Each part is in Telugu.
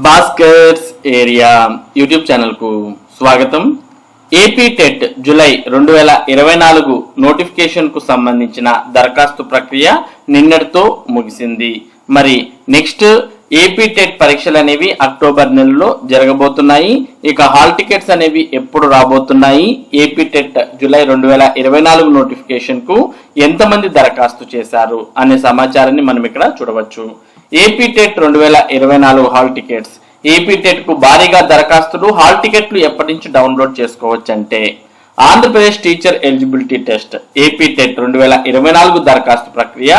భాస్కర్స్ ఏరియా యూట్యూబ్ ఛానల్కు స్వాగతం. ఏపీ టెట్ జూలై 2024 నోటిఫికేషన్కు సంబంధించిన దరఖాస్తు ప్రక్రియ నిన్నటితో ముగిసింది. మరి నెక్స్ట్ ఏపీ టెట్ పరీక్షలు అనేవి అక్టోబర్ నెలలో జరగబోతున్నాయి. ఇక హాల్ టికెట్స్ అనేవి ఎప్పుడు రాబోతున్నాయి, ఏపీ టెట్ జూలై 2024 నోటిఫికేషన్ కు ఎంతమంది దరఖాస్తు చేశారు అనే సమాచారాన్ని మనం ఇక్కడ చూడవచ్చు. AP TET 2024 hall tickets. AP TET కు భారీగా దరఖాస్తులు, హాల్ టికెట్లు ఎప్పటి నుంచి డౌన్లోడ్ చేసుకోవచ్చు అంటే Andhra Pradesh teacher eligibility test AP TET 2024 దరఖాస్తు ప్రక్రియ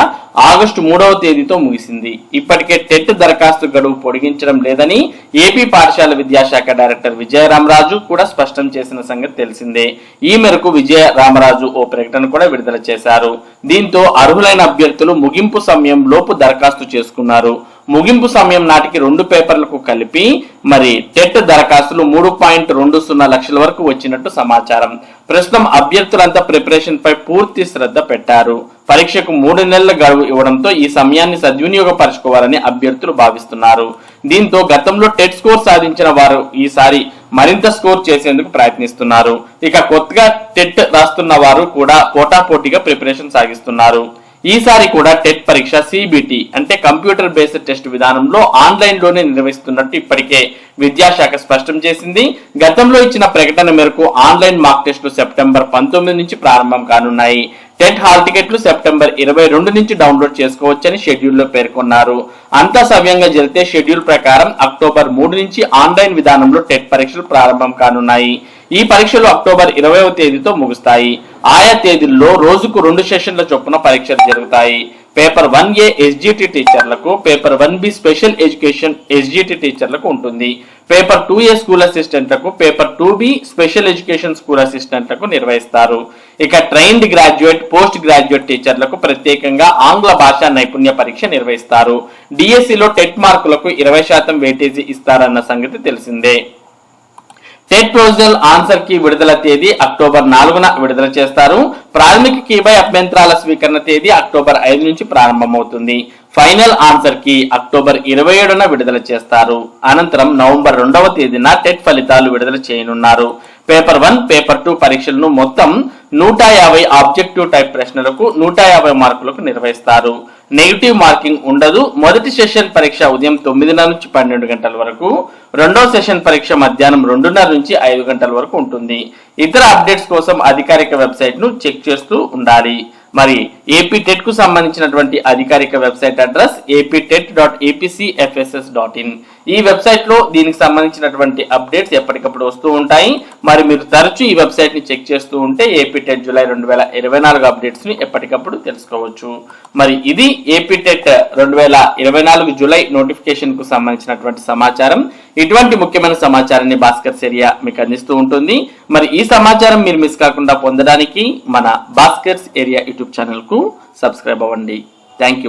ఆగస్టు 3వ తేదీతో ముగిసింది. ఇప్పటికే టెట్ దరఖాస్తు గడువు పొడిగించడం లేదని ఏపీ పాఠశాల విద్యాశాఖ డైరెక్టర్ విజయరామరాజు కూడా స్పష్టం చేసిన సంగతి తెలిసిందే. ఈ మేరకు విజయరామరాజు ఓ ప్రకటన కూడా విడుదల చేశారు. దీంతో అర్హులైన అభ్యర్థులు ముగింపు సమయం లోపు దరఖాస్తు చేసుకున్నారు. ముగింపు సమయం నాటికి 2 పేపర్లకు కలిపి మరి టెట్ దరఖాస్తులు 3.20 లక్షల వరకు వచ్చినట్టు సమాచారం. ప్రస్తుతం అభ్యర్థులంతా ప్రిపరేషన్ పై పూర్తి శ్రద్ధ పెట్టారు. పరీక్షకు 3 నెలల గడువు ఇవ్వడంతో ఈ సమయాన్ని సద్వినియోగపరచుకోవాలని అభ్యర్థులు భావిస్తున్నారు. దీంతో గతంలో టెట్ స్కోర్ సాధించిన వారు ఈసారి మరింత స్కోర్ చేసేందుకు ప్రయత్నిస్తున్నారు. ఇక కొత్తగా టెట్ రాస్తున్న వారు కూడా పోటాపోటీగా ప్రిపరేషన్ సాగిస్తున్నారు. ఈసారి కూడా టెట్ పరీక్ష సిబిటి అంటే కంప్యూటర్ బేస్డ్ టెస్ట్ విధానంలో ఆన్లైన్ లోనే నిర్వహిస్తున్నట్టు ఇప్పటికే విద్యాశాఖ స్పష్టం చేసింది. గతంలో ఇచ్చిన ప్రకటన మేరకు ఆన్లైన్ మాక్ టెస్టులు సెప్టెంబర్ 19 నుంచి ప్రారంభం కానున్నాయి. టెట్ హాల్ టికెట్లు సెప్టెంబర్ 22 నుంచి డౌన్లోడ్ చేసుకోవచ్చని షెడ్యూల్లో పేర్కొన్నారు. అంతా సవ్యంగా జరిగితే షెడ్యూల్ ప్రకారం అక్టోబర్ 3 నుంచి ఆన్లైన్ విధానంలో టెట్ పరీక్షలు ప్రారంభం కానున్నాయి. ఈ పరీక్షలు అక్టోబర్ 20వ తేదీతో ముగుస్తాయి. ఆయా తేదీల్లో రోజుకు 2 సెషన్ల చొప్పున పరీక్షలు జరుగుతాయి. పేపర్ 1A ఎస్జిటి టీచర్లకు, paper 1B special education SGT టీచర్లకు ఉంటుంది. పేపర్ 2A స్కూల్ అసిస్టెంట్లకు, paper 2B special education school అసిస్టెంట్లకు నిర్వహిస్తారు. ఇక ట్రైన్డ్ గ్రాడ్యుయేట్, పోస్ట్ గ్రాడ్యుయేట్ టీచర్లకు ప్రత్యేకంగా ఆంగ్ల భాషా నైపుణ్య పరీక్ష నిర్వహిస్తారు. డిఎస్సిలో టెట్ మార్కులకు 20% వెయిటేజీ ఇస్తారన్న సంగతి తెలిసిందే. టెట్ ప్రొవిజనల్ ఆన్సర్ కి విడుదల తేదీ అక్టోబర్ 4న విడుదల చేస్తారు. ప్రాథమిక కీపై అభ్యంతరాల స్వీకరణ తేదీ అక్టోబర్ 5 నుంచి ప్రారంభమవుతుంది. ఫైనల్ ఆన్సర్ కి అక్టోబర్ 27న విడుదల చేస్తారు. అనంతరం నవంబర్ 2వ తేదీన టెట్ ఫలితాలు విడుదల చేయనున్నారు. పేపర్ 1, పేపర్ 2 పరీక్షలను మొత్తం 150 ఆబ్జెక్టివ్ టైప్ ప్రశ్నలకు 150 మార్కులకు నిర్వహిస్తారు. నెగిటివ్ మార్కింగ్ ఉండదు. మొదటి సెషన్ పరీక్ష ఉదయం 9:30 నుంచి 12 గంటల వరకు, రెండో సెషన్ పరీక్ష మధ్యాహ్నం 2:30 నుంచి 5 గంటల వరకు ఉంటుంది. ఇతర అప్డేట్స్ కోసం అధికారిక వెబ్సైట్ ను చెక్ చేస్తూ ఉండాలి. మరి ఏపీ టెట్ కు సంబంధించినటువంటి అధికారిక వెబ్సైట్ అడ్రస్ aptet.apcfss.in. ఈ వెబ్సైట్ లో దీనికి సంబంధించినటువంటి అప్డేట్స్ ఎప్పటికప్పుడు వస్తూ ఉంటాయి. మరి మీరు తరచూ ఈ వెబ్సైట్ ని చెక్ చేస్తూ ఉంటే ఏపీ టెట్ జూలై 2024 అప్డేట్స్ ని ఎప్పటికప్పుడు తెలుసుకోవచ్చు. మరి ఇది ఏపీ టెట్ 2024 జూలై నోటిఫికేషన్ కు సంబంధించినటువంటి సమాచారం. ఇటువంటి ముఖ్యమైన సమాచారాన్ని భాస్కర్స్ ఏరియా మీకు అందిస్తూ ఉంటుంది. మరి ఈ సమాచారం మీరు మిస్ కాకుండా పొందడానికి మన భాస్కర్స్ ఏరియా యూట్యూబ్ ఛానల్ కు సబ్స్క్రైబ్ అవ్వండి. Thank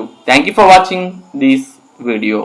you for watching this video.